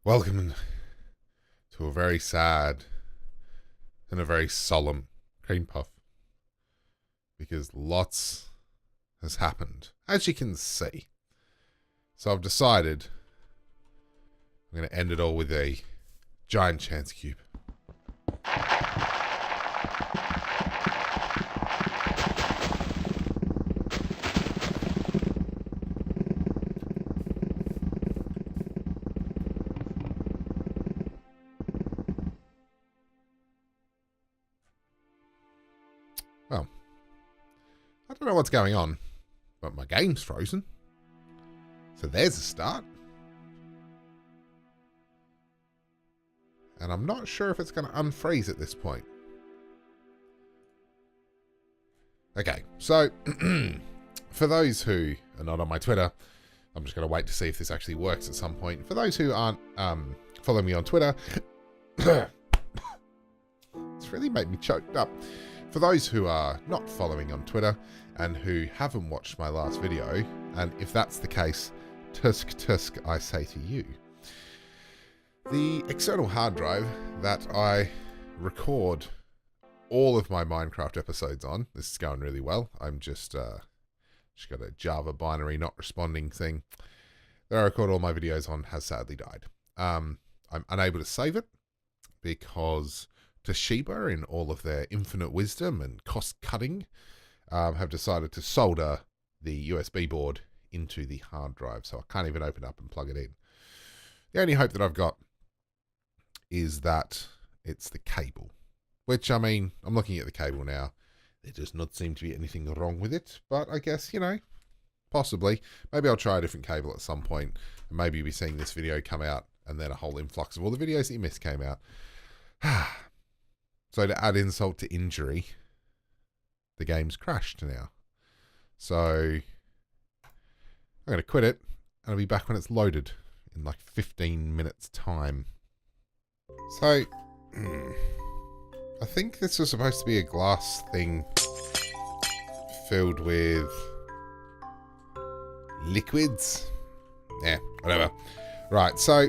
Welcome to a very sad and a very solemn cream puff, because lots has happened, as you can see. So I've decided I'm going to end it all with a giant chance cube. Well, I don't know what's going on, but my game's frozen. So there's a start. And I'm not sure if it's going to unfreeze at this point. Okay, so for those who are not on my Twitter, I'm just going to wait to see if this actually works at some point. For those who aren't following me on Twitter, it's really made me choked up. For those who are not following on Twitter and who haven't watched my last video, and if that's the case, tusk tusk I say to you. The external hard drive that I record all of my Minecraft episodes on, this is going really well. I'm just got a Java binary not responding thing that I record all my videos on has sadly died. I'm unable to save it because Toshiba, in all of their infinite wisdom and cost cutting, have decided to solder the USB board into the hard drive, so I can't even open up and plug it in. The only hope that I've got is that it's the cable, which, I mean, I'm looking at the cable now. There does not seem to be anything wrong with it, but I guess, you know, possibly. Maybe I'll try a different cable at some point, and maybe you'll be seeing this video come out, and then a whole influx of all the videos that you missed came out. So to add insult to injury, the game's crashed now. So I'm going to quit it, and I'll be back when it's loaded in like 15 minutes time. So I think this was supposed to be a glass thing filled with liquids. Yeah, whatever. Right, so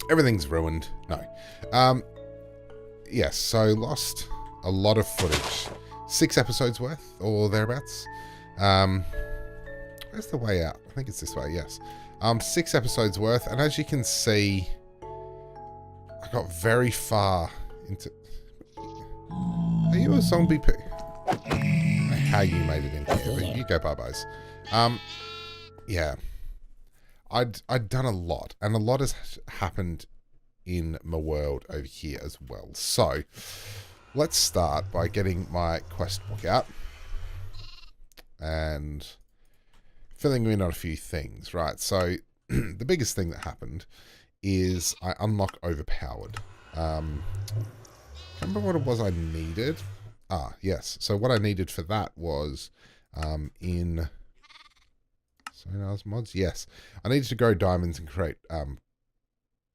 everything's ruined. No. Yes, so lost a lot of footage. 6 episodes worth, or thereabouts. Where's the way out? I think it's this way, yes. 6 episodes worth, and as you can see, I got very far into... Are you a zombie pig? I don't know how you made it in here, but you go bye-byes. Yeah. I'd done a lot, and a lot has happened in my world over here as well. So let's start by getting my quest book out and filling in on a few things, right? So the biggest thing that happened is I unlock overpowered. Remember what it was I needed? Ah, yes. So what I needed for that was in mods. Yes, I needed to grow diamonds and create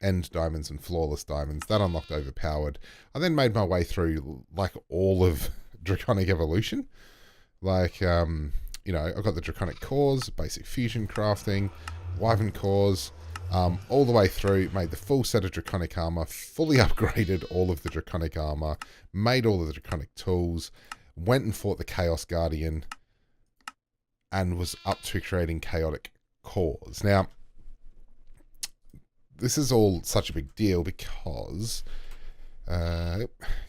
end diamonds and flawless diamonds. That unlocked overpowered. I then made my way through like all of Draconic Evolution. Like, you know, I got the Draconic cores, basic fusion crafting, wyvern cores, all the way through, made the full set of Draconic armor, fully upgraded all of the Draconic armor, made all of the Draconic tools, went and fought the Chaos Guardian, and was up to creating chaotic cores. Now, this is all such a big deal because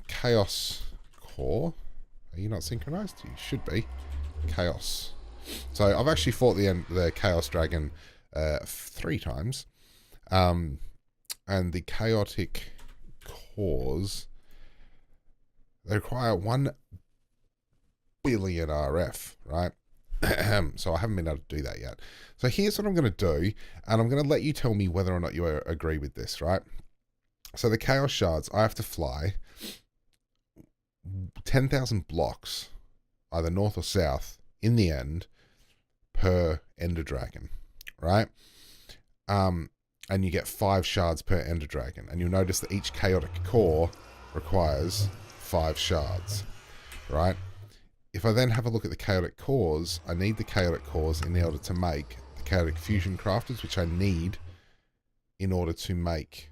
Chaos Core, are you not synchronized? You should be. Chaos. So I've actually fought the Chaos Dragon 3 times. And the chaotic cores, they require 1 billion RF, right? So I haven't been able to do that yet. So here's what I'm going to do, and I'm going to let you tell me whether or not you agree with this, right? So the Chaos Shards, I have to fly 10,000 blocks, either north or south, in the end, per Ender Dragon, right? And you get 5 shards per Ender Dragon, and you'll notice that each chaotic core requires 5 shards, right? If I then have a look at the chaotic cores, I need the chaotic cores in order to make the the chaotic fusion crafters, which I need in order to make...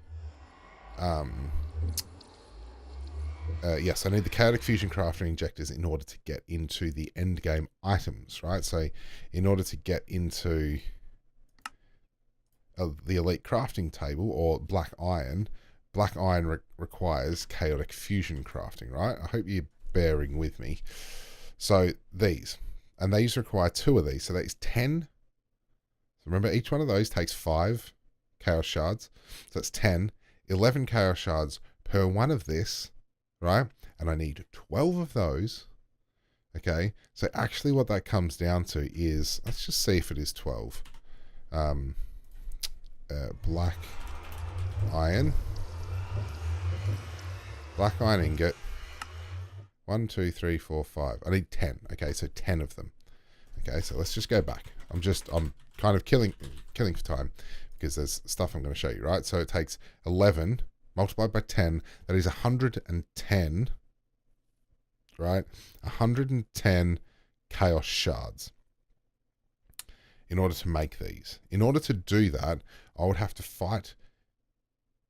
yes, I need the chaotic fusion crafter injectors in order to get into the end game items, right? So in order to get into the elite crafting table, or black iron requires chaotic fusion crafting, right? I hope you're bearing with me. So these require 2 of these, so that's 10. So remember, each one of those takes 5 chaos shards, so that's 10. 11 chaos shards per one of this, right? And I need 12 of those. Okay, so actually what that comes down to is, let's just see if it is 12. Black iron ingot. 1, 2, 3, 4, 5. I need 10. Okay, so 10 of them. Okay, so let's just go back. I'm kind of killing for time because there's stuff I'm going to show you, right? So it takes 11 multiplied by 10. That is 110, right? 110 chaos shards in order to make these. In order to do that, I would have to fight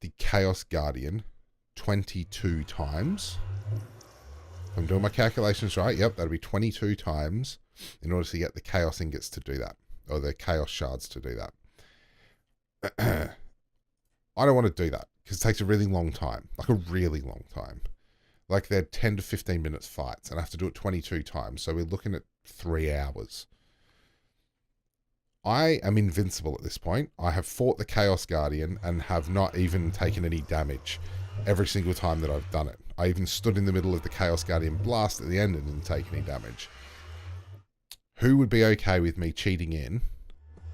the Chaos Guardian 22 times. If I'm doing my calculations right, yep, that'll be 22 times in order to get the Chaos Ingots to do that, or the Chaos Shards to do that. I don't want to do that, because it takes a really long time, like a really long time. Like they're 10 to 15 minutes fights, and I have to do it 22 times, so we're looking at 3 hours. I am invincible at this point. I have fought the Chaos Guardian and have not even taken any damage every single time that I've done it. I even stood in the middle of the Chaos Guardian blast at the end and didn't take any damage. Who would be okay with me cheating in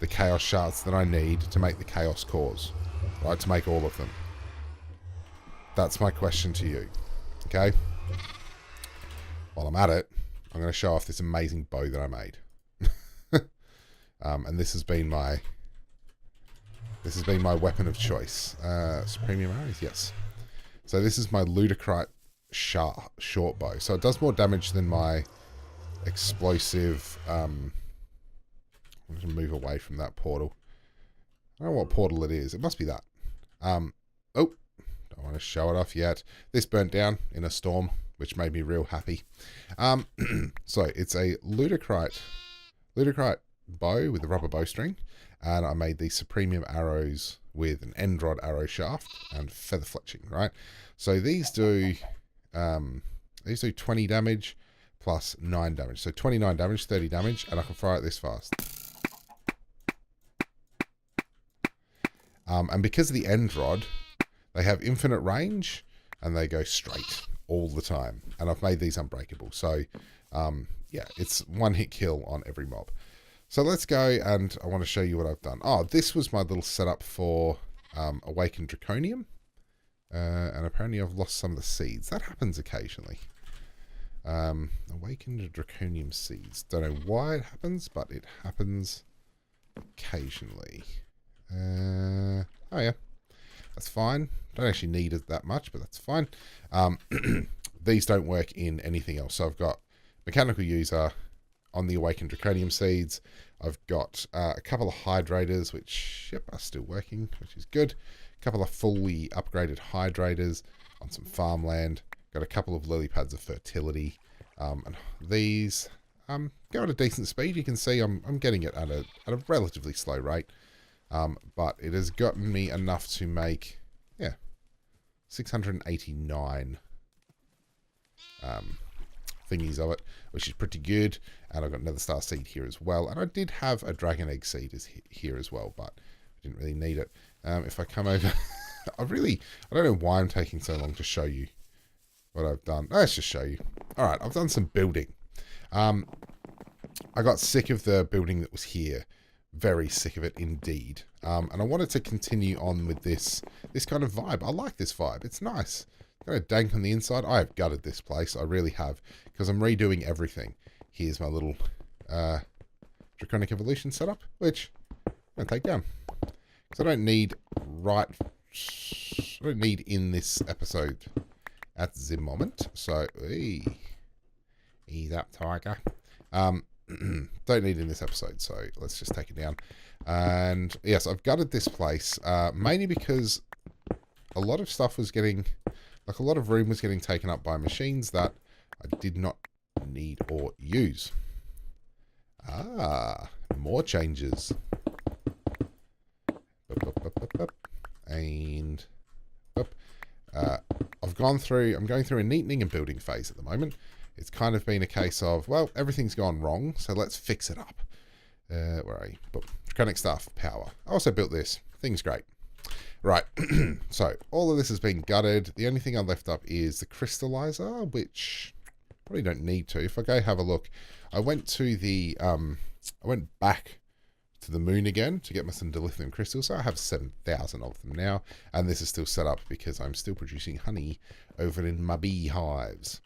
the Chaos Shards that I need to make the Chaos Cores? Right, to make all of them. That's my question to you. Okay? While I'm at it, I'm going to show off this amazing bow that I made. And this has been my weapon of choice. Supremium arrows, yes. So this is my Ludicrite short bow. So it does more damage than my explosive. I'm going to move away from that portal. I don't know what portal it is. It must be that. Oh, don't want to show it off yet. This burnt down in a storm, which made me real happy. So it's a Ludicrite bow with a rubber bowstring, and I made these Supremium arrows with an end rod arrow shaft and feather fletching, right? So these do 20 damage plus 9 damage. So 29 damage, 30 damage, and I can fire it this fast. And because of the end rod, they have infinite range and they go straight all the time. And I've made these unbreakable. So yeah, it's one hit kill on every mob. So let's go, and I want to show you what I've done. Oh, this was my little setup for Awakened Draconium. And apparently I've lost some of the seeds. That happens occasionally. Awakened Draconium seeds. Don't know why it happens, but it happens occasionally. Oh yeah, that's fine. Don't actually need it that much, but that's fine. These don't work in anything else. So I've got Mechanical User on the Awakened Draconium seeds. I've got a couple of hydrators, which, yep, are still working, which is good. A couple of fully upgraded hydrators on some farmland. Got a couple of lily pads of fertility. And these go at a decent speed. You can see I'm getting it at a relatively slow rate. But it has gotten me enough to make, yeah, 689 thingies of it, which is pretty good. And I've got another star seed here as well. And I did have a dragon egg seed here as well, but I didn't really need it. If I come over, I don't know why I'm taking so long to show you what I've done. Let's just show you. All right, I've done some building. I got sick of the building that was here. Very sick of it indeed. And I wanted to continue on with this kind of vibe. I like this vibe. It's nice. Got a dank on the inside. I have gutted this place. I really have. Because I'm redoing everything. Here's my little Draconic Evolution setup, which I'm going to take down. Because I don't need in this episode at the moment. So, ease up, tiger. don't need in this episode, so let's just take it down. And yes, I've gutted this place, mainly because a lot of stuff was getting, like a lot of room was getting taken up by machines that I did not need or use. Ah, more changes. And I'm going through a neatening and building phase at the moment. It's kind of been a case of, well, everything's gone wrong, so let's fix it up. Where are you? Draconic Staff, power. I also built this. Thing's great. Right, so all of this has been gutted. The only thing I left up is the crystallizer, which probably don't need to. If I go have a look, I went to the, I went back to the moon again to get me some dilithium crystals. So I have 7,000 of them now, and this is still set up because I'm still producing honey over in my beehives.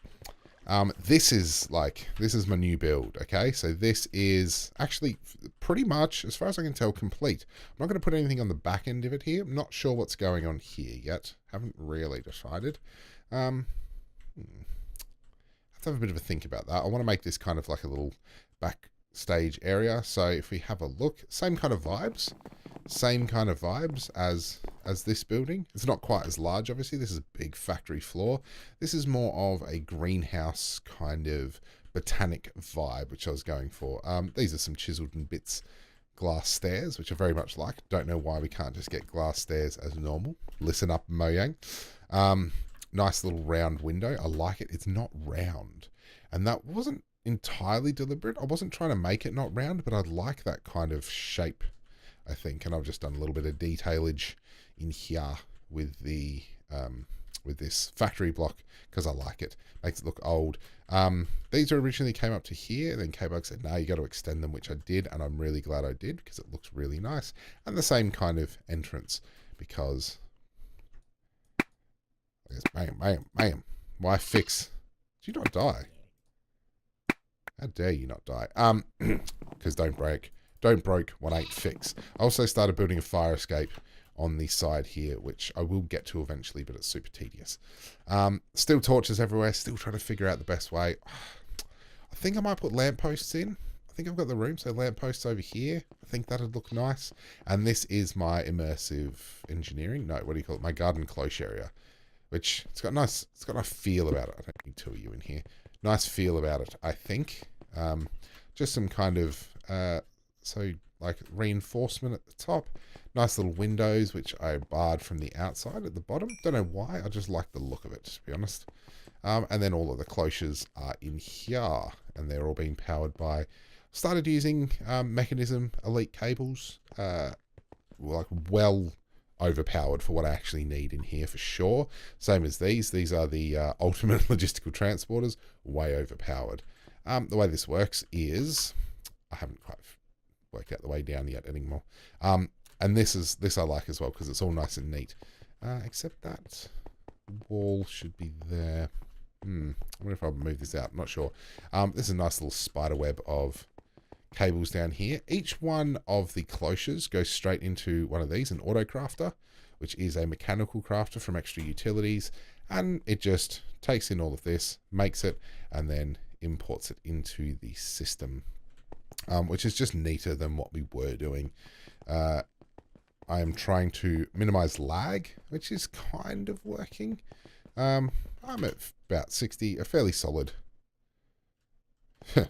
This is my new build, okay? So this is actually pretty much, as far as I can tell, complete. I'm not going to put anything on the back end of it here. I'm not sure what's going on here yet. Haven't really decided. Have to have a bit of a think about that. I want to make this kind of like a little backstage area. So if we have a look, same kind of vibes as this building. It's not quite as large, obviously. This is a big factory floor. This is more of a greenhouse kind of botanic vibe, which I was going for. These are some chiseled in bits glass stairs, which I very much like. Don't know why we can't just get glass stairs as normal. Listen up, Mojang. Nice little round window. I like it. It's not round, and that wasn't entirely deliberate. I wasn't trying to make it not round, but I like that kind of shape, I think. And I've just done a little bit of detailage in here with the with this factory block because I like it. Makes it look old. These originally came up to here, then K-Bug said, no, you got to extend them, which I did, and I'm really glad I did because it looks really nice. And the same kind of entrance because I guess bam. Why fix? Did you not die? How dare you not die? Because don't broke, what ain't fix. I also started building a fire escape on the side here, which I will get to eventually, but it's super tedious. Still torches everywhere, still trying to figure out the best way. I think I might put lampposts in. I think I've got the room, so lampposts over here. I think that'd look nice. And this is my immersive engineering. No, what do you call it? My garden cloche area, which it's got a nice feel about it. I don't need two of you in here. Nice feel about it, I think. Just some kind of so like reinforcement at the top. Nice little windows, which I barred from the outside at the bottom. Don't know why. I just like the look of it, to be honest. And then all of the cloches are in here, and they're all being powered by. Started using Mechanism Elite cables, like well overpowered for what I actually need in here for sure. Same as these. These are the ultimate logistical transporters, way overpowered. The way this works is, I haven't quite worked out the way down yet anymore. And this I like as well because it's all nice and neat. Except that wall should be there. I wonder if I'll move this out. I'm not sure. This is a nice little spider web of cables down here. Each one of the cloches goes straight into one of these, an auto crafter, which is a mechanical crafter from Extra Utilities. And it just takes in all of this, makes it, and then imports it into the system, which is just neater than what we were doing. I am trying to minimize lag, which is kind of working. I'm at about 60, a fairly solid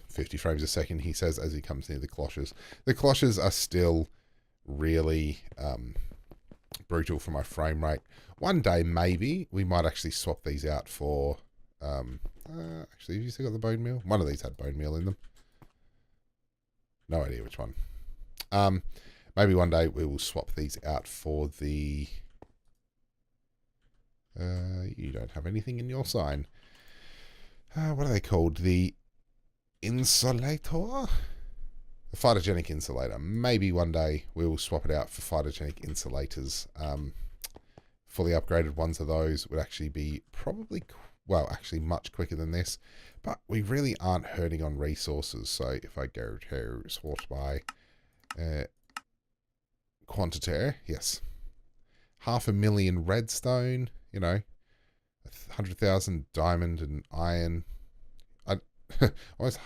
50 frames a second, he says, as he comes near the cloches. The cloches are still really brutal for my frame rate. One day, maybe, we might actually swap these out for... actually, have you still got the bone meal? One of these had bone meal in them. No idea which one. Maybe one day we will swap these out for the... you don't have anything in your sign. What are they called? The insulator? The phytogenic insulator. Maybe one day we will swap it out for phytogenic insulators. Fully upgraded ones of those would actually be probably, well, actually much quicker than this. But we really aren't hurting on resources. So if I go to sort by quantity, yes. 500,000 redstone, you know, 100,000 diamond and iron. almost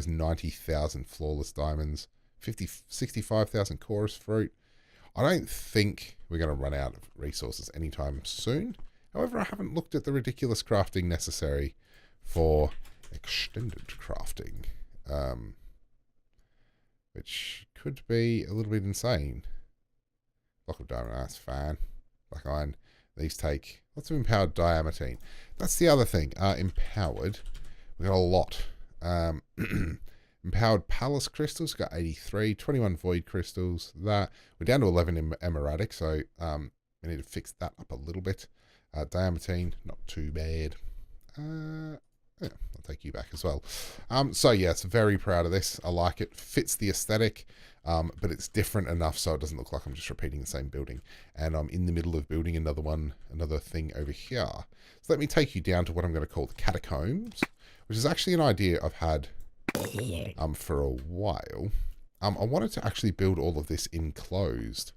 90,000 flawless diamonds, 65,000 chorus fruit. I don't think we're going to run out of resources anytime soon. However, I haven't looked at the ridiculous crafting necessary for extended crafting, which could be a little bit insane. Block of diamond, that's fine. Black iron. These take lots of empowered diamantine. That's the other thing. Empowered. We got a lot. Empowered palace crystals. Got 83. 21 void crystals. That we're down to 11 emeradic, so we need to fix that up a little bit. Diamantine, not too bad. Yeah, I'll take you back as well. So yes, very proud of this. I like it. Fits the aesthetic, but it's different enough so it doesn't look like I'm just repeating the same building. And I'm in the middle of building another thing over here. So let me take you down to what I'm going to call the catacombs, which is actually an idea I've had for a while. I wanted to actually build all of this enclosed,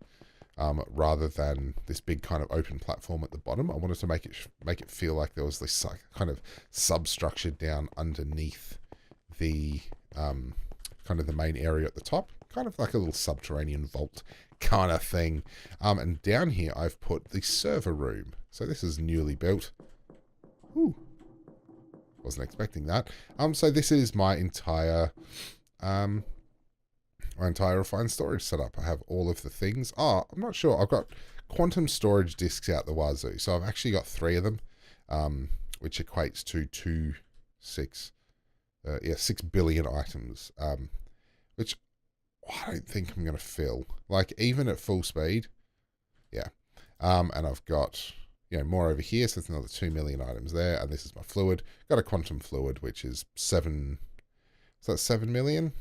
rather than this big kind of open platform at the bottom. I wanted to make it feel like there was this kind of substructure down underneath the kind of the main area at the top, kind of like a little subterranean vault kind of thing. And down here I've put the server room. So this is newly built. Ooh, wasn't expecting that. So this is my entire refined storage setup. I have all of the things. I'm not sure. I've got quantum storage disks out the wazoo. So I've actually got 3 of them, which equates to 6 billion items, which I don't think I'm going to fill. Like, even at full speed, yeah. And I've got, more over here, so there's another 2 million items there. And this is my fluid. Got a quantum fluid, which is 7 million?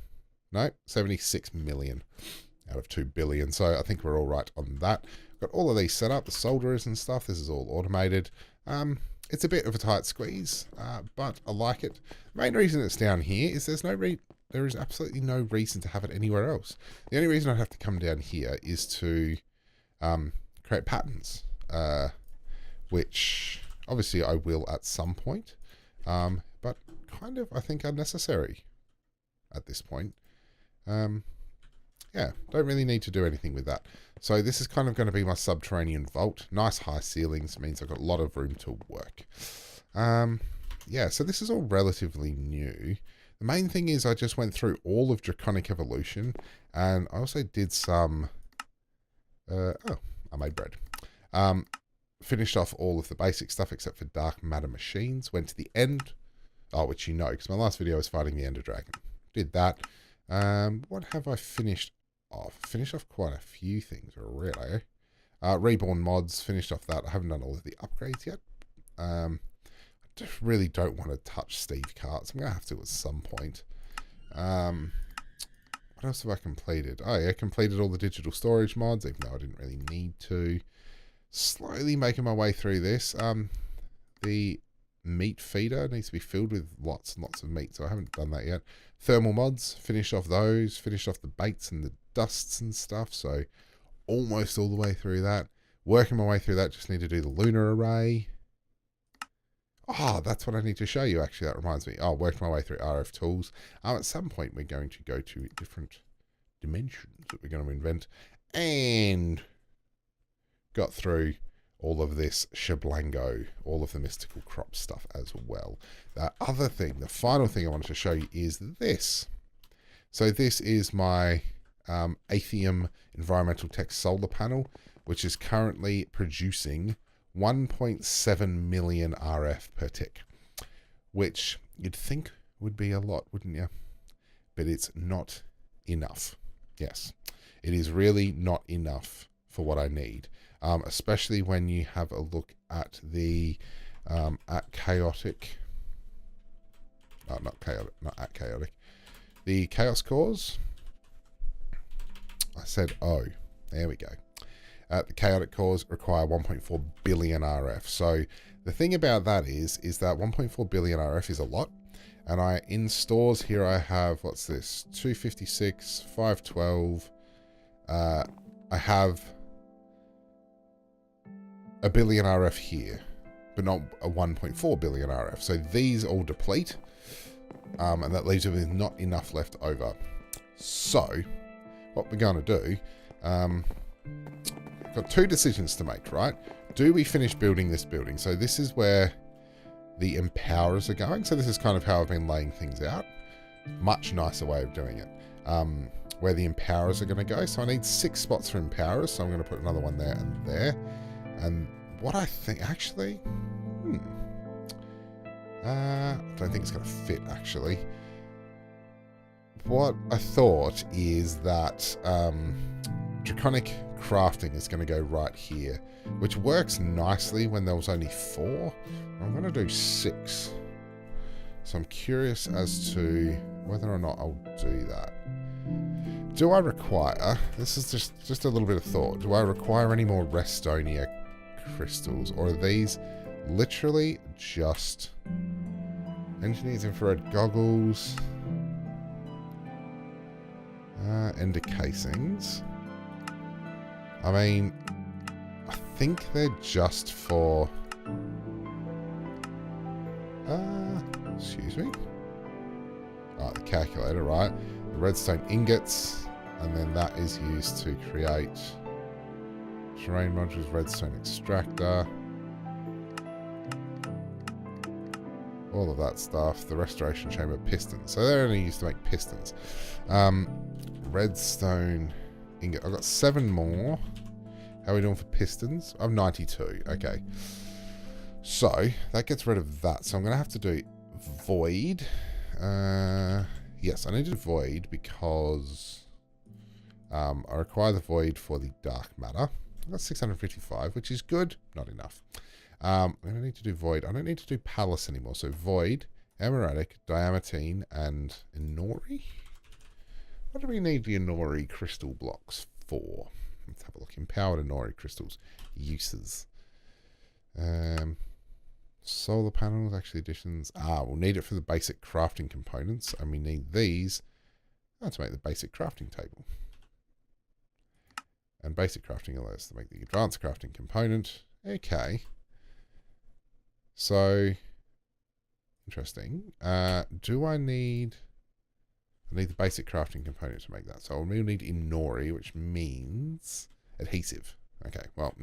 No, 76 million out of 2 billion. So I think we're all right on that. Got all of these set up, the solderers and stuff. This is all automated. It's a bit of a tight squeeze, but I like it. The main reason it's down here is there is absolutely no reason to have it anywhere else. The only reason I have to come down here is to create patterns, which obviously I will at some point, but kind of I think unnecessary at this point. Yeah, don't really need to do anything with that. So this is kind of going to be my subterranean vault. Nice high ceilings means I've got a lot of room to work. Yeah, so this is all relatively new. The main thing is I just went through all of Draconic Evolution, and I also did some, I made bread. Finished off all of the basic stuff except for dark matter machines. Went to the end, which because my last video was fighting the Ender Dragon. Did that. What have I finished off? Finished off quite a few things, really. Reborn mods, finished off that. I haven't done all of the upgrades yet. I just really don't want to touch Steve carts. I'm going to have to at some point. What else have I completed? Oh, yeah, completed all the digital storage mods, even though I didn't really need to. Slowly making my way through this. The meat feeder needs to be filled with lots and lots of meat, so I haven't done that yet. Thermal mods, finish off those, finish off the baits and the dusts and stuff, so almost all the way through that. Working my way through that, just need to do the lunar array. That's what I need to show you, actually, that reminds me. Working my way through RF tools. At some point we're going to go to different dimensions that we're going to invent, and got through all of this shablango, all of the mystical crop stuff as well. The final thing I wanted to show you is this. So this is my Atheum environmental tech solar panel, which is currently producing 1.7 million RF per tick, which you'd think would be a lot, wouldn't you? But it's not enough. Yes, it is really not enough for what I need. Especially when you have a look at the chaotic, the chaos cores. I said, there we go. The chaotic cores require 1.4 billion RF. So the thing about that is that 1.4 billion RF is a lot. And in stores here I have, what's this? 256, 512. I have a billion RF here, but not a 1.4 billion RF. So these all deplete. And that leaves it with not enough left over. So, what we're going to do, got two decisions to make, right? Do we finish building this building? So this is where the empowerers are going. So this is kind of how I've been laying things out. Much nicer way of doing it. Where the empowerers are going to go. So I need 6 spots for empowerers. So I'm going to put another one there and there. And what I think, actually, I don't think it's going to fit, actually. What I thought is that Draconic crafting is going to go right here, which works nicely when there was only 4. I'm going to do 6. So I'm curious as to whether or not I'll do that. Do I require, this is just a little bit of thought, do I require any more Restonia crystals, or are these literally just engineers infrared goggles, ender casings? I mean, I think they're just for, excuse me, the calculator, right? The redstone ingots, and then that is used to create terrain modules, redstone extractor, all of that stuff. The restoration chamber pistons, so they're only used to make pistons. Redstone ingot, I've got 7 more. How are we doing for pistons? I'm 92. Okay, so that gets rid of that. So I'm going to have to do void. Yes, I need to do void because I require the void for the dark matter. I've got 655, which is good. Not enough. I'm going to need to do void. I don't need to do palace anymore. So void, emeradic, diamantine, and inori. What do we need the inori crystal blocks for? Let's have a look. Empowered inori crystals. Uses. Solar panels, actually additions. We'll need it for the basic crafting components, and we need these to make the basic crafting table. And basic crafting allows us to make the advanced crafting component. Okay. So, interesting. Do I need the basic crafting component to make that. So I'll need inori, which means adhesive. Okay, well,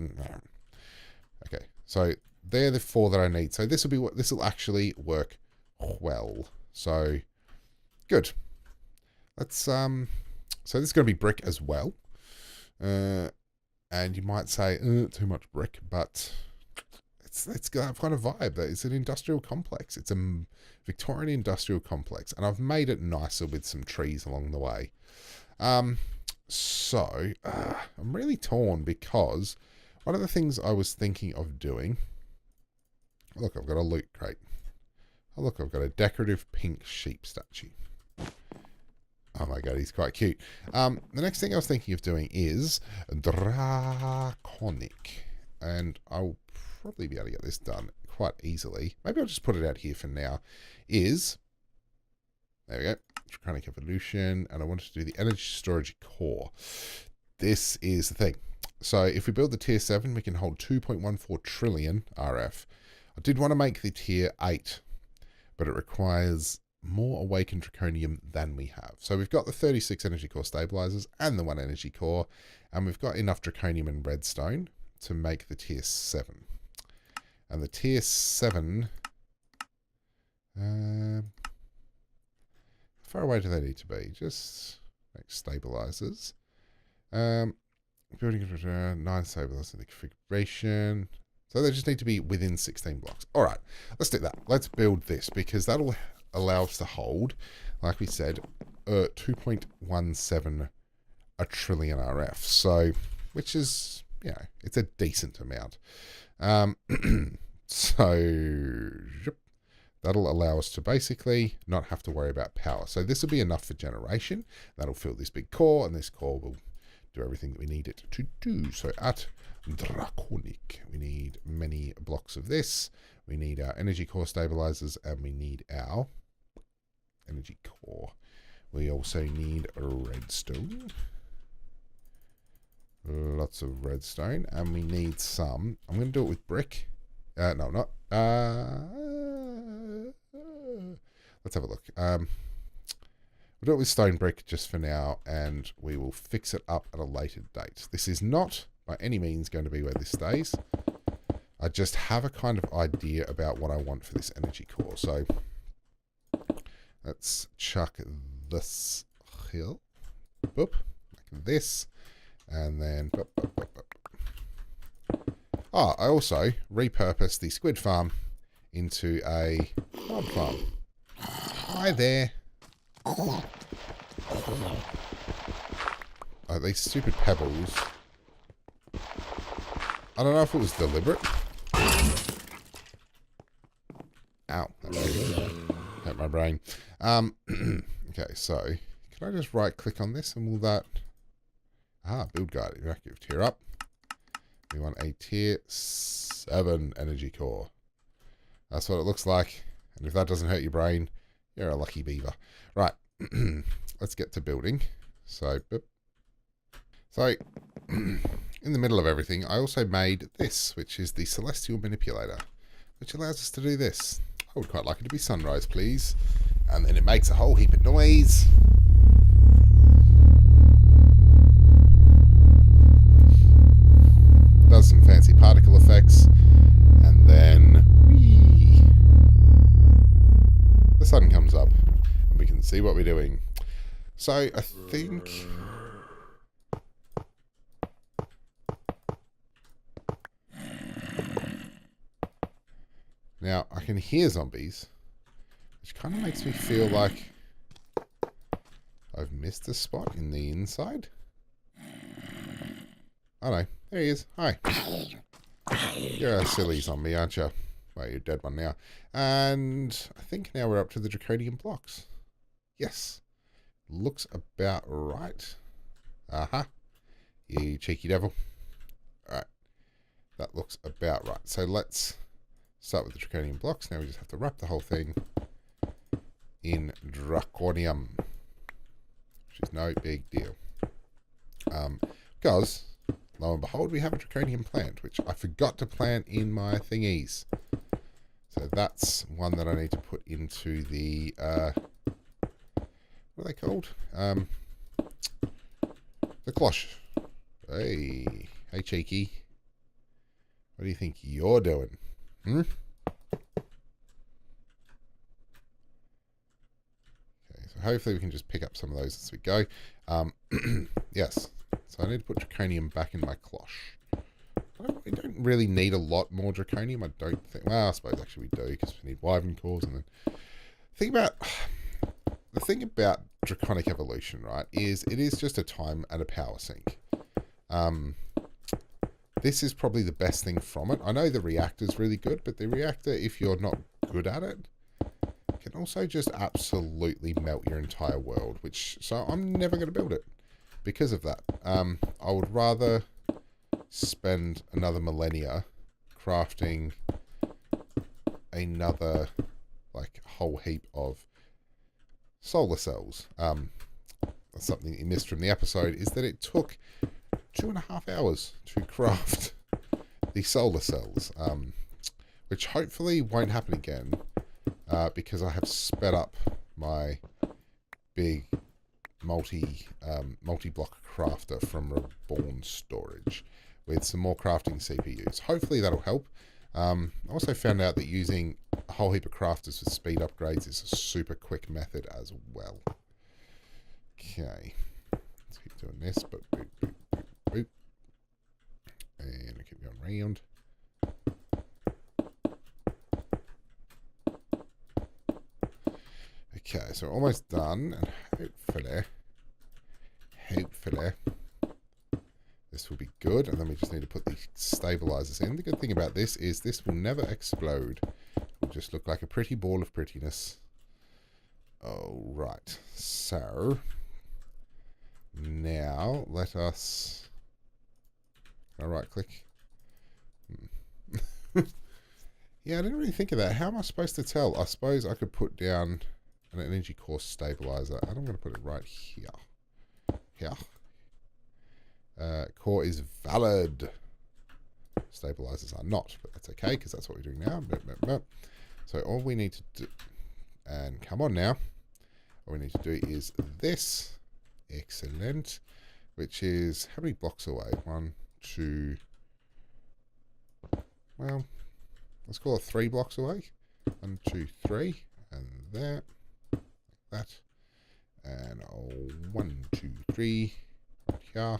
okay. So they're the 4 that I need. So this will be what this will actually work well. So good. Let's so this is going to be brick as well. And you might say too much brick, but it's got kind of vibe. That it's an industrial complex. It's a Victorian industrial complex, and I've made it nicer with some trees along the way. So I'm really torn because one of the things I was thinking of doing. Look, I've got a loot crate. Oh, look, I've got a decorative pink sheep statue. Oh my god, he's quite cute. The next thing I was thinking of doing is Draconic. And I'll probably be able to get this done quite easily. Maybe I'll just put it out here for now. There we go. Draconic Evolution. And I wanted to do the energy storage core. This is the thing. So if we build the tier 7, we can hold 2.14 trillion RF. I did want to make the tier 8, but it requires more awakened draconium than we have. So we've got the 36 energy core stabilizers and the 1 energy core, and we've got enough draconium and redstone to make the tier 7. And the tier 7, how far away do they need to be? Just make stabilizers. Building 9 stabilizers in the configuration. So they just need to be within 16 blocks. All right, let's do that. Let's build this because that'll allow us to hold, like we said, 2.17 trillion RF. So, which is, you know, it's a decent amount. So, that'll allow us to basically not have to worry about power. So this will be enough for generation. That'll fill this big core, and this core will do everything that we need it to do. So at Draconic, we need many blocks of this. We need our energy core stabilizers, and we need our energy core. We also need redstone. Lots of redstone, and we need some. I'm going to do it with brick. No, not. let's have a look. We'll do it with stone brick just for now, and we will fix it up at a later date. This is not by any means going to be where this stays. I just have a kind of idea about what I want for this energy core. So let's chuck this here. Boop. Like this. And then... Boop, boop, boop, boop. Oh, I also repurposed the squid farm into a mob farm. Hi there. Oh, these stupid pebbles. I don't know if it was deliberate. Ow. That hurt my brain. Okay, so can I just right click on this and will that... build guide. Inactive. Tier up. We want a tier 7 energy core. That's what it looks like. And if that doesn't hurt your brain, you're a lucky beaver. Right. Let's get to building. So, boop. So, in the middle of everything, I also made this, which is the Celestial Manipulator, which allows us to do this. I would quite like it to be sunrise, please. And then it makes a whole heap of noise. Does some fancy particle effects. And then... whee, the sun comes up. And we can see what we're doing. So, I think... now, I can hear zombies, which kind of makes me feel like I've missed a spot in the inside. Oh no, there he is. Hi. You're a silly zombie, aren't you? Well, you're a dead one now. And I think now we're up to the Draconic blocks. Yes. Looks about right. Aha. You cheeky devil. Alright. That looks about right. So let's... start with the Draconic blocks. Now we just have to wrap the whole thing in Draconium, which is no big deal. Because, lo and behold, we have a Draconium plant, which I forgot to plant in my thingies. So that's one that I need to put into the, what are they called? The cloche. Hey cheeky. What do you think you're doing? Okay, so hopefully we can just pick up some of those as we go. Yes, so I need to put Draconium back in my cloche. We don't really need a lot more Draconium, I don't think. Well, I suppose actually we do, because we need Wyvern cores. And then the thing about Draconic Evolution, right, is it is just a time and a power sink. This is probably the best thing from it. I know the reactor's really good, but the reactor, if you're not good at it, can also just absolutely melt your entire world, so I'm never going to build it because of that. I would rather spend another millennia crafting another, like, whole heap of solar cells. Something you missed from the episode is that it took 2.5 hours to craft the solar cells, which hopefully won't happen again, because I have sped up my big multi-block crafter from Reborn storage with some more crafting CPUs. Hopefully that'll help. I also found out that using a whole heap of crafters with speed upgrades is a super quick method as well. Okay, let's keep doing this, but boop, boop, boop, boop. And I keep going round. Okay, so we're almost done, and hopefully this will be good. And then we just need to put the stabilizers in. The good thing about this is this will never explode. It will just look like a pretty ball of prettiness. All right, so now let us... can I right click? Yeah, I didn't really think of that. How am I supposed to tell? I suppose I could put down an energy core stabilizer, and I'm going to put it right here. Here. Core is valid. Stabilizers are not, but that's okay because that's what we're doing now. So all we need to do... And come on now. All we need to do is this. Excellent. Which is, how many blocks away? 1, 2... Well, let's call it 3 blocks away. 1, 2, 3. And there. Like that. And 1, 2, 3. Right here.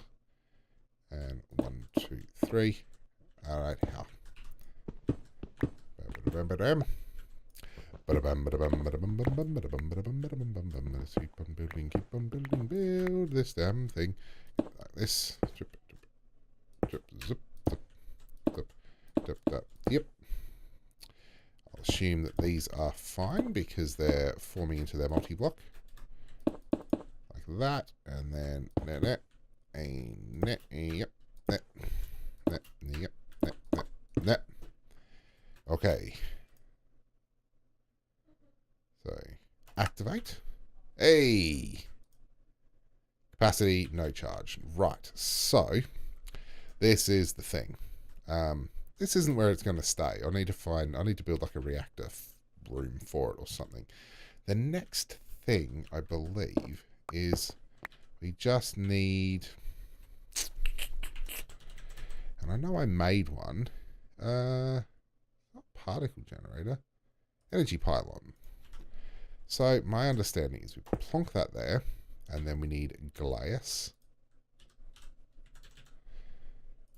And 1, 2, 3. Alright, here. Ba-ba-da-bam-ba-dam. Let's keep on building, build this damn thing. Like this. Zip, zip, zip, zip, zip, zip, zip. Yep. I'll assume that these are fine because they're forming into their multi-block. Like that. And then net, net, yep, net, net, yep, net, net, net. Okay. So, activate. Hey! Capacity, no charge. Right, so, this is the thing. This isn't where it's going to stay. I need to build like a reactor room for it or something. The next thing, I believe, is we just need... And I know I made one. Not particle generator. Energy pylon. So my understanding is we plonk that there, and then we need glass.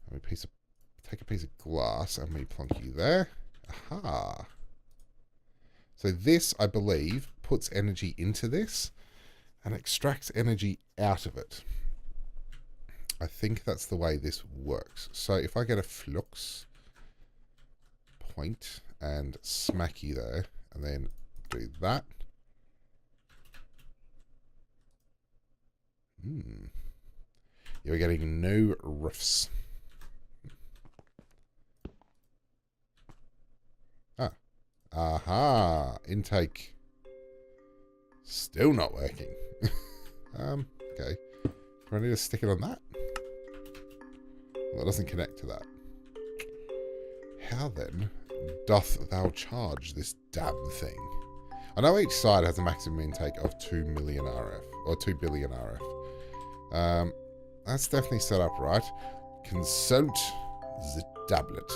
And we take a piece of glass and we plonk you there. Aha! So this, I believe, puts energy into this and extracts energy out of it. I think that's the way this works. So if I get a flux point and smack you there, and then do that. You're getting no riffs. Aha! Intake. Still not working. Okay. Do I need to stick it on that? Well, that doesn't connect to that. How then doth thou charge this damn thing? I know each side has a maximum intake of 2 million RF, or 2 billion RF. That's definitely set up right. Consult the tablet.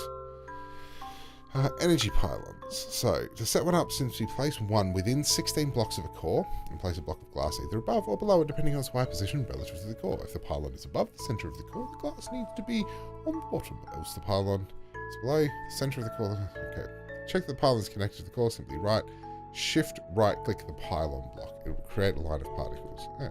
Energy pylons. So, to set one up, simply place one within 16 blocks of a core and place a block of glass either above or below it, depending on its wire position relative to the core. If the pylon is above the center of the core, the glass needs to be on the bottom, else the pylon is below the center of the core. Okay. Check that the pylon is connected to the core, simply right. Shift right click the pylon block. It will create a line of particles. Oh.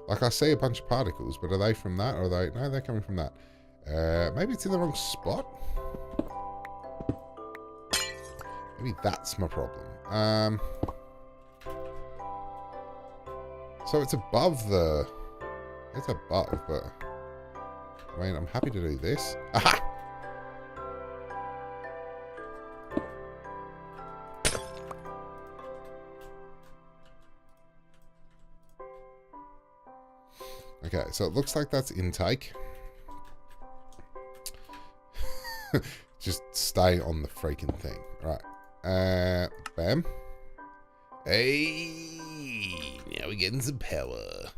Like I see a bunch of particles, but are they from that or are they... No, they're coming from that. Maybe it's in the wrong spot? Maybe that's my problem. So it's above the... It's above, but... I mean, I'm happy to do this. Aha! Okay, so it looks like that's intake. Just stay on the freaking thing. Right. Bam. Hey, now we're getting some power.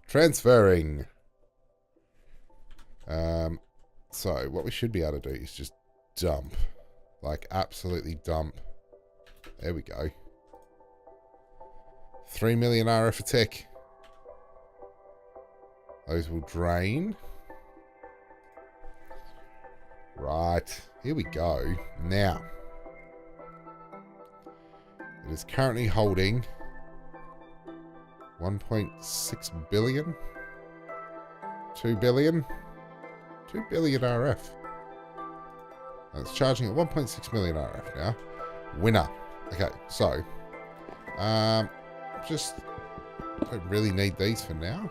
Transferring. So what we should be able to do is just dump. Like, absolutely dump. There we go. 3 million RF a tick. Those will drain. Right. Here we go. Now. It is currently holding 1.6 billion. 2 billion. 2 billion RF. And it's charging at 1.6 million RF now. Winner. Okay, so. Just don't really need these for now.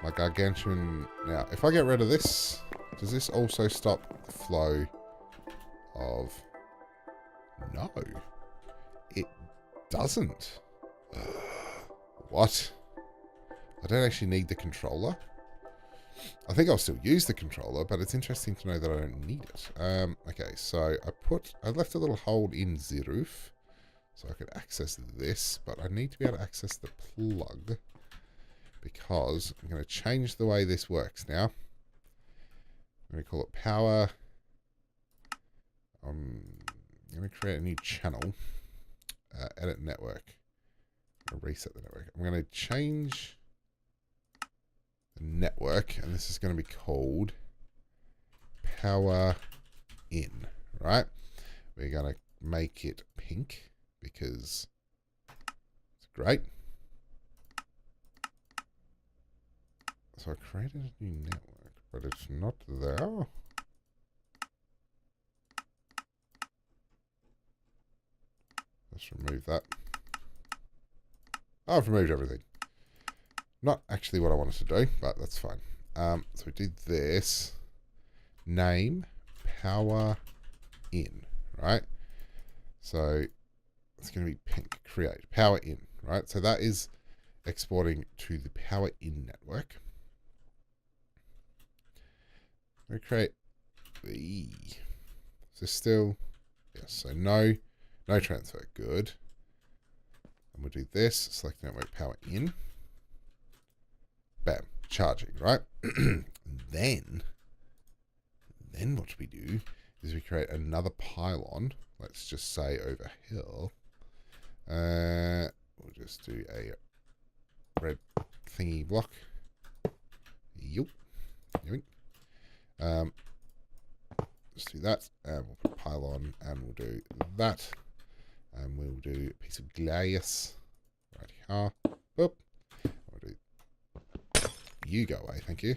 My gargantuan... Now, if I get rid of this, does this also stop the flow of... no, it doesn't. What? I don't actually need the controller. I think I'll still use the controller, but it's interesting to know that I don't need it. Okay, so I left a little hole in the roof so I could access this, but I need to be able to access the plug because I'm going to change the way this works now. I'm going to call it power. I'm going to create a new channel. Edit network. I'm going to reset the network. I'm going to change the network, and this is going to be called power in, right? We're going to make it pink because it's great. So I created a new network, but it's not there. Let's remove that. Oh, I've removed everything. Not actually what I wanted to do, but that's fine. So we do this. Name power in, right? So it's going to be pink. Create power in, right? So that is exporting to the power in network. I'm going to create the. Is this still? Yes. So no transfer. Good. And we'll do this. Select network power in. Bam. Charging, right? Then what we do is we create another pylon. Let's just say over here. We'll just do a red thingy block. Yup. Just do that, and we'll put pylon, and we'll do that, and we'll do a piece of glass right here. Boop. We'll do you go away, thank you.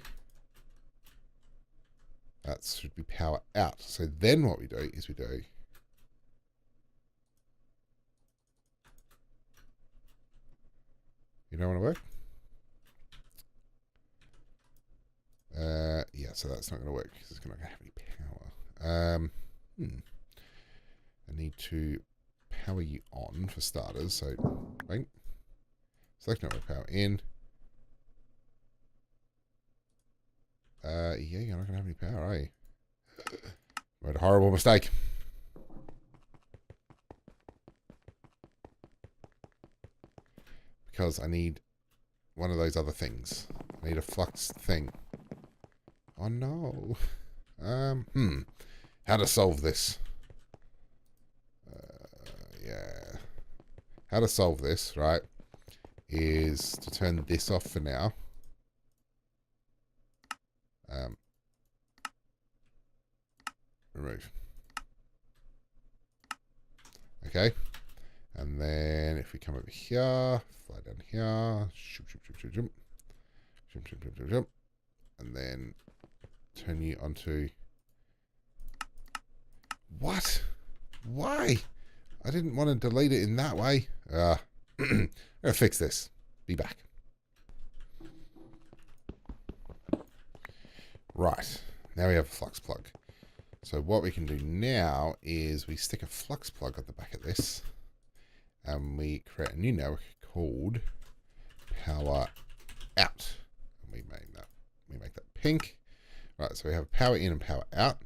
That should be power out. So then what we do is we do you don't want to work? Yeah, so that's not going to work because it's not going to have any power. I need to power you on for starters. So, wait. Select network power in. Yeah, you're not going to have any power, are you? Made a horrible mistake. Because I need one of those other things. I need a flux thing. Oh no. How to solve this? Yeah. How to solve this, right, is to turn this off for now. Remove. Okay. And then if we come over here, fly down here, shoop, shoop, shoop, shoop, jump. Jump, jump, jump, jump, jump. And then turn you onto... What? Why? I didn't want to delete it in that way. I'm going to fix this. Be back. Right. Now we have a flux plug. So what we can do now is we stick a flux plug at the back of this. And we create a new network called power out. And we make that pink. Right, so we have power in and power out.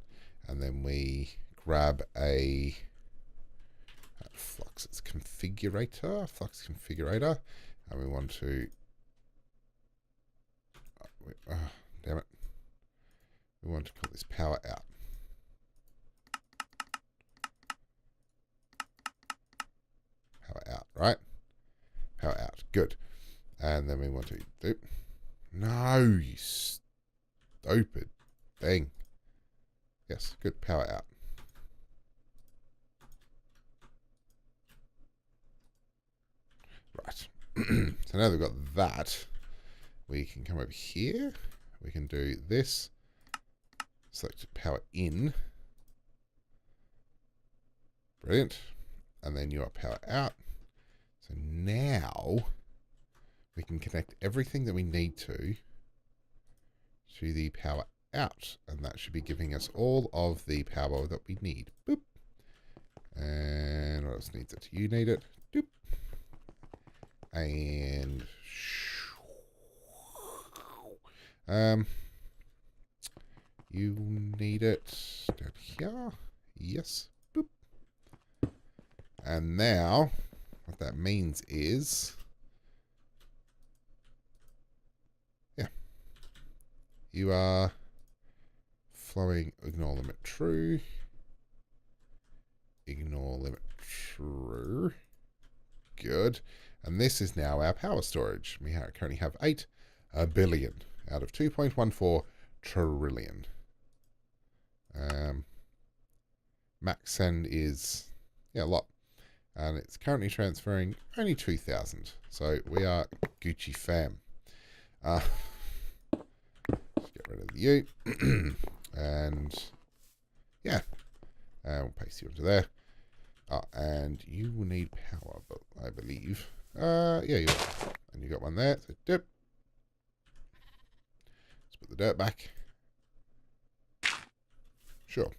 And then we grab a flux configurator, and we want to damn it. We want to call this power out. Power out, right? Power out. Good. And then we want to do... No, you stupid thing. Yes, good. Power out. Right. So now they've got that. We can come over here. We can do this. Select power in. Brilliant. And then your power out. So now we can connect everything that we need to the power out. And that should be giving us all of the power that we need. Boop. And else needs it? You need it. Doop. And you need it down here. Yes. Boop. And now, what that means is, yeah, you are flowing, ignore limit true. Ignore limit true. Good. And this is now our power storage. We currently have 8 billion out of 2.14 trillion. Max send is, yeah, a lot. And it's currently transferring only 2,000. So we are Gucci fam. Let's get rid of you. And yeah, we'll paste you into there. And you will need power, but I believe. Yeah, you are. And you got one there. So dip. Let's put the dirt back. Sure.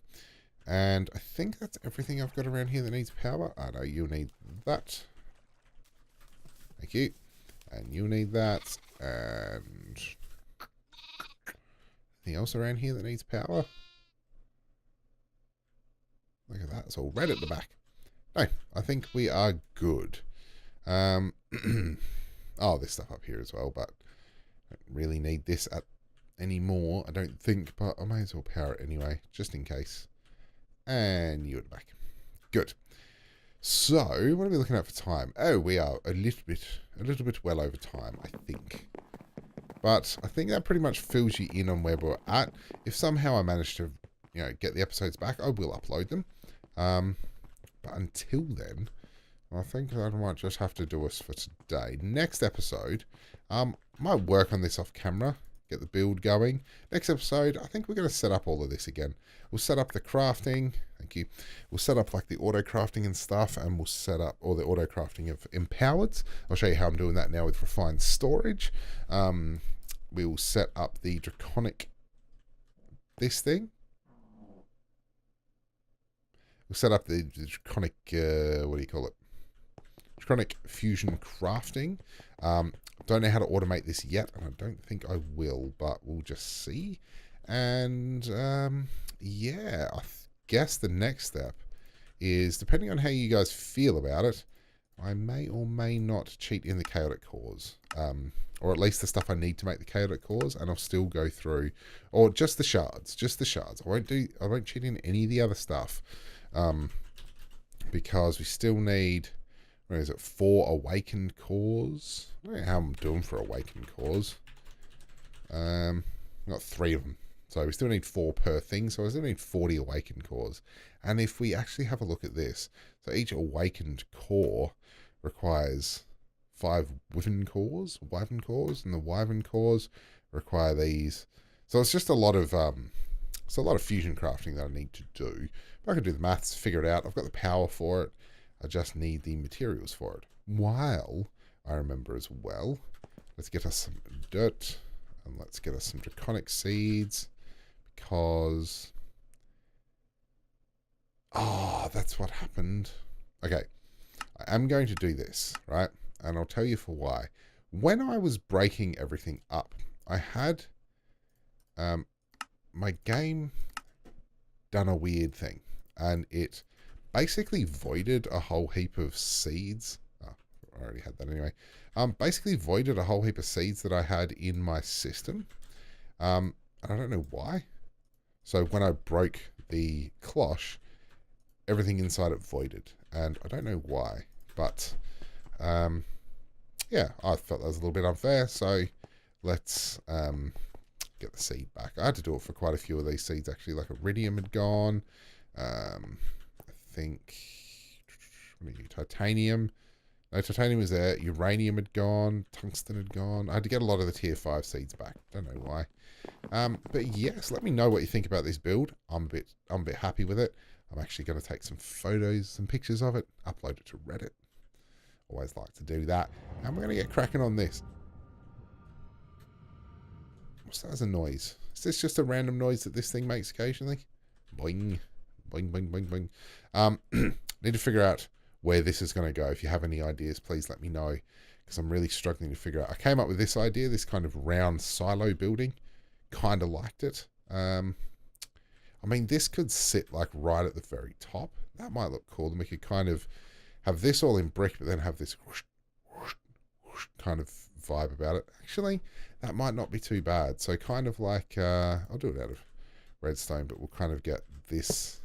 And I think that's everything I've got around here that needs power. I know you'll need that. Thank you. And you'll need that. And anything else around here that needs power? Look at that. It's all red at the back. No, I think we are good. Oh, there's stuff up here as well, but I don't really need this anymore, I don't think, but I may as well power it anyway, just in case. And you at the back. Good. So, what are we looking at for time? Oh, we are a little bit well over time, I think. But I think that pretty much fills you in on where we're at. If somehow I manage to, get the episodes back, I will upload them. But until then, I think I might just have to do us for today. Next episode, might work on this off camera, get the build going. Next episode, I think we're going to set up all of this again. We'll set up the crafting. Thank you. We'll set up like the auto crafting and stuff, and we'll set up all the auto crafting of empowered. I'll show you how I'm doing that now with refined storage. We will set up the draconic, this thing. We'll set up the draconic, what do you call it? Draconic fusion crafting. Don't know how to automate this yet, and I don't think I will, but we'll just see. And yeah, I guess the next step is, depending on how you guys feel about it, I may or may not cheat in the chaotic cores, or at least the stuff I need to make the chaotic cores, and I'll still go through, or just the shards, I won't cheat in any of the other stuff, because we still need, where is it, 4 awakened cores. I don't know how I'm doing for awakened cores. Got 3 of them. So we still need 4 per thing. So I still need 40 awakened cores. And if we actually have a look at this, so each awakened core requires 5 wyvern cores, and the wyvern cores require these. So it's just a lot of fusion crafting that I need to do. But I can do the maths, figure it out. I've got the power for it. I just need the materials for it. While I remember as well, let's get us some dirt, and let's get us some draconic seeds, because that's what happened. Okay, I am going to do this, right? And I'll tell you for why. When I was breaking everything up, I had my game done a weird thing, and it basically voided a whole heap of seeds. Oh, I already had that anyway. Basically voided a whole heap of seeds that I had in my system. And I don't know why. So when I broke the cloche, everything inside it voided. And I don't know why. But, yeah, I felt that was a little bit unfair. So let's get the seed back. I had to do it for quite a few of these seeds, actually. Like iridium had gone. I think titanium. No, titanium was there. Uranium had gone. Tungsten had gone. I had to get a lot of the tier 5 seeds back. Don't know why. But yes, let me know what you think about this build. I'm a bit happy with it. I'm actually going to take some photos, some pictures of it, upload it to Reddit. Always like to do that. And we're going to get cracking on this. What's that as a noise? Is this just a random noise that this thing makes occasionally? Boing. Boing, boing, boing, boing. Need to figure out where this is going to go. If you have any ideas, please let me know, because I'm really struggling to figure out. I came up with this idea, this kind of round silo building. Kind of liked it. I mean, this could sit like right at the very top. That might look cool. And we could kind of have this all in brick, but then have this whoosh, whoosh, whoosh kind of vibe about it. Actually, that might not be too bad. So kind of like, I'll do it out of redstone, but we'll kind of get this.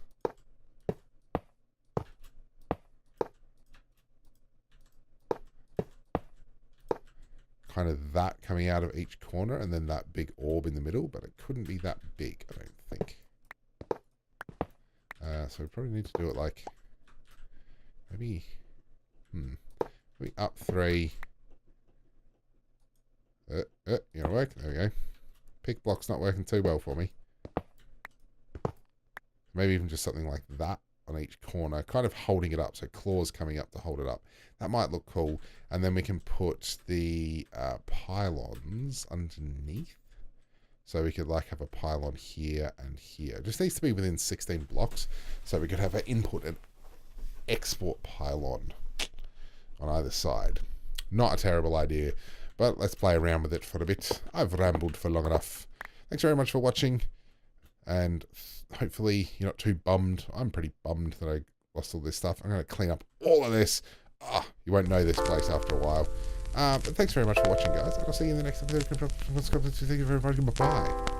Kind of that coming out of each corner, and then that big orb in the middle, but it couldn't be that big, I don't think. So we probably need to do it like, maybe up 3. You gonna work? There we go. Pick block's not working too well for me. Maybe even just something like that on each corner, kind of holding it up, so claws coming up to hold it up. That might look cool. And then we can put the pylons underneath. So we could like have a pylon here and here. It just needs to be within 16 blocks. So we could have an input and export pylon on either side. Not a terrible idea, but let's play around with it for a bit. I've rambled for long enough. Thanks very much for watching. And hopefully you're not too bummed. I'm pretty bummed that I lost all this stuff. I'm going to clean up all of this. You won't know this place after a while. But thanks very much for watching, guys. I'll see you in the next episode. Thank you very much. Bye-bye.